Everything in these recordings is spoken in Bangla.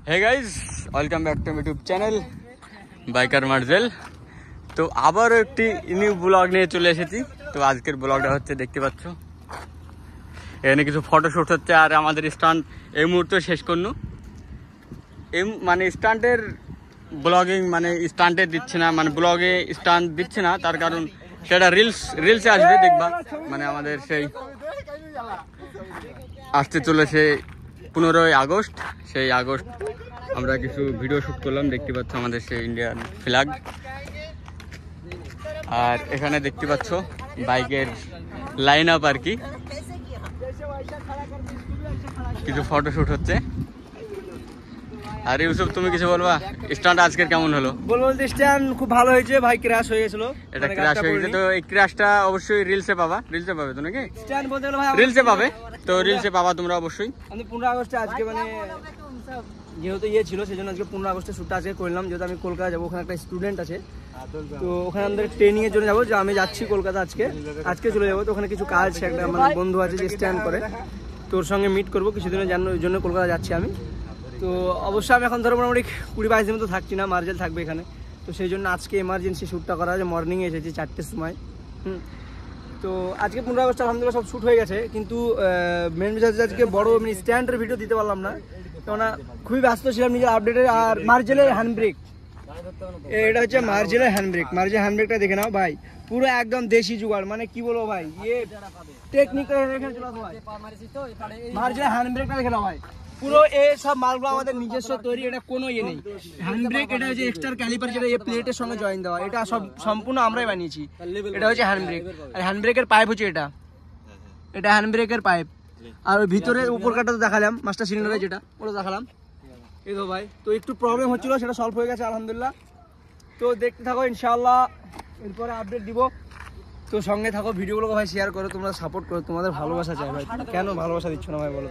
Hey guys welcome back to YouTube channel biker মার্জেল। তো আবারও একটি নিউ ব্লগ নিয়ে চলে এসেছি। তো আজকের ব্লগটা হচ্ছে দেখতে পাচ্ছ এখানে কিছু ফটোশুট হচ্ছে আর আমাদের স্টান্ট এই মুহূর্তে শেষ করনু মানে স্টান্টের ব্লগিং মানে স্টান্টে দিচ্ছে না মানে ব্লগে স্টান্ট দিচ্ছে না তার কারণ সেটা রিলসে আসবে দেখবা মানে আমাদের সেই আসতে চলেছে 15ই আগস্ট। সেই আগস্ট আমরা কিছু ভিডিও শ্যুট করলাম দেখতে পাচ্ছ আমাদের সেই ইন্ডিয়ান ফ্ল্যাগ আর এখানে দেখতে পাচ্ছ বাইকের লাইন আপ আর কি কিছু ফটোশুট হচ্ছে। আর ইউসুফ তুমি কিছু বলবা স্টান্ট আজকের কেমন হলো? বলতে স্ট্যান্ড খুব ভালো হয়েছে ভাই, ক্র্যাশ হয়ে গেছিল। এটা ক্র্যাশ হয়ে গেছে তো এই ক্র্যাশটা অবশ্যই রিলসে পাবে তো নাকি স্ট্যান্ড বলতে গেলে ভাই রিলসে পাবে, তো রিলসে পাবা তোমরা অবশ্যই। আমি 15 আগস্টে আজকে মানে যেহেতু ছিল সেজন্য আজকে 15 আগস্টে শ্যুটটা আজকে করলাম। যেহেতু আমি কলকাতা যাবো, ওখানে একটা স্টুডেন্ট আছে তো ওখানে আমাদের ট্রেনিং এর জন্য যাবো। যে আমি যাচ্ছি কলকাতা আজকে চলে যাবো। তো ওখানে কিছু কাজ একটা আমার বন্ধু আছে যে স্ট্যান্ড করে, তোর সঙ্গে মিট করবো কিছুদিনের জন্য কলকাতা যাচ্ছি আমি। তো অবশ্যই আমি এখন ধরো মোটামুটি 20-22 দিন মতো থাকছি না, মার্জেল থাকবে এখানে। তো সেই জন্য আজকে এমার্জেন্সি শ্যুটটা করা আছে, মর্নিংয়ে এসেছি 4টের সময়। তো আজকে 15 আগস্ট আলহামদুলিল্লাহ সব শ্যুট হয়ে গেছে, কিন্তু মেন বিষয় হচ্ছে আজকে বড় আমি স্ট্যান্ডের ভিডিও দিতে পারলাম না, কেননা খুবই ব্যস্ত ছিলাম নিজের আপডেটের। আর মার্জেলের হ্যান্ডব্রেক, এটা হচ্ছে মার্জেলের হ্যান্ডব্রেক। মার্জেল হ্যান্ডব্রেকটা দেখে নাও ভাই, পুরো একদম দেশি জুগাড়, মানে কি বলবো ভাই, ইয়ে টেকনিক এখানে চলে আসো ভাই। মার্জেলের হ্যান্ডব্রেকটা দেখে নাও ভাই, পুরো এই সব মালগুলো আমাদের নিজস্ব তৈরি, এটা কোনো ইয়ে নেই। হ্যান্ডব্রেক এটা হচ্ছে এক্সট্রা ক্যালিপার, যেটা এই প্লেটের সঙ্গে জয়েন দেওয়া, এটা সব সম্পূর্ণ আমরাই বানিয়েছি। এটা হচ্ছে হ্যান্ডব্রেক, আর হ্যান্ডব্রেকের পাইপ হচ্ছে এটা হ্যান্ডব্রেকের পাইপ। আর ওই ভিতরে উপর কাটা তো দেখালাম, মাস্টার সিলিন্ডারে যেটা ওটা দেখালাম। এই তো ভাই, তো একটু প্রবলেম হচ্ছিল, সেটা সলভ হয়ে গেছে আলহামদুলিল্লাহ। তো দেখতে থাকো ইনশাআল্লাহ, এরপরে আপডেট দিব। তো সঙ্গে থাকো, ভিডিওগুলো ভাই শেয়ার করো, তোমরা সাপোর্ট করো, তোমাদের ভালোবাসা চাই ভাই। কেন ভালোবাসা দিচ্ছ না ভাই বলো?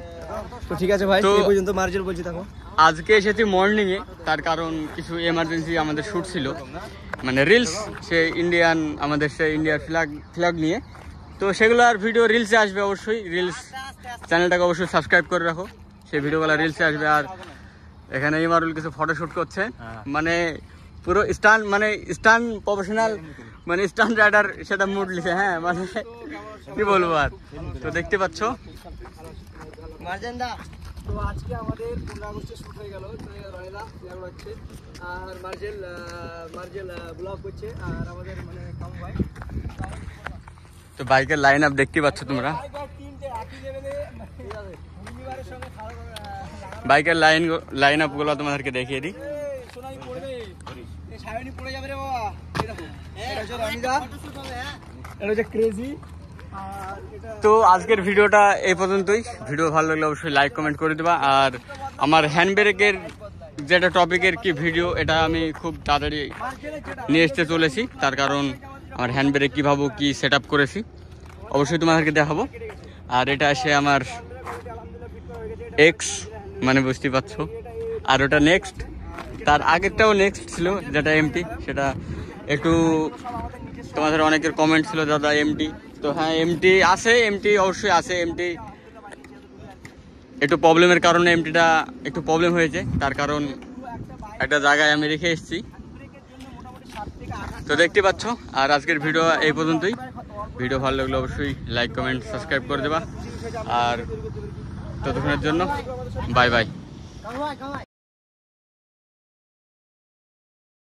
তো ঠিক আছে ভাই, এই পর্যন্ত মার্জেল বলছি থাকো। আজকে এসেছি মর্নিংয়ে, তার কারণ কিছু এমার্জেন্সি আমাদের শ্যুট ছিল মানে রিলস সেই ইন্ডিয়ান আমাদের সেই ইন্ডিয়ার ফ্ল্যাগ নিয়ে। তো সেগুলো আর ভিডিও রিলসে আসবে অবশ্যই, রিলস চ্যানেলটাকে অবশ্যই সাবস্ক্রাইব করে রাখো, সেই ভিডিওগুলো রিলসে আসবে। আর এখানে ইমারুল কিছু ফটোশ্যুট করছে, মানে পুরো স্টান প্রফেশনাল মানে স্টান রাইডার সেটা মুড লিখে, হ্যাঁ মানে কি বলবো আর। তো দেখতে পাচ্ছ মার্জেন্দা, তো আজকে আমাদের 15 আগস্টে শ্যুট হয়ে গেল, রয়লা ফ্ল্যাগ হচ্ছে আর মার্জেল ব্লগ করছে আর আমাদের মানে কামু ভাই। তো বাইকের লাইন আপ দেখতে পাচ্ছ তোমরা, বাইকের লাইন আপ গুলো তোমাদেরকে দেখিয়ে দিই। তো আজকের ভিডিওটা এই পর্যন্তই। ভিডিও ভালো লাগলে অবশ্যই লাইক কমেন্ট করে দেবা। আর আমার হ্যান্ডব্রেকের যেটা টপিকের কি ভিডিও, এটা আমি খুব তাড়াতাড়ি নিয়ে আসতে চলেছি, তার কারণ আমার হ্যান্ডব্রেক কীভাবে কি সেট আপ করেছি অবশ্যই তোমাদেরকে দেখাবো। আর এটা আসে আমার এক্স, মানে বুঝতে পারছো। আর ওটা নেক্সট, তার আগেরটাও নেক্সট ছিল যেটা এমটি, সেটা একটু তোমাদের অনেকের কমেন্ট ছিল দাদা এমটি। তো হ্যাঁ এমটি আছে, এমটি অবশ্যই আছে। এমটি একটু প্রবলেমের কারণে এমটিটা একটু প্রবলেম হয়েছে, তার কারণ একটা জায়গায় আমি রেখে এসেছি। তো দেখতে পাচ্ছ। আর আজকের ভিডিও এই পর্যন্তই। ভিডিও ভালো লাগলে অবশ্যই লাইক কমেন্ট সাবস্ক্রাইব করে দেবা। আর ততক্ষণের জন্য বাই বাই।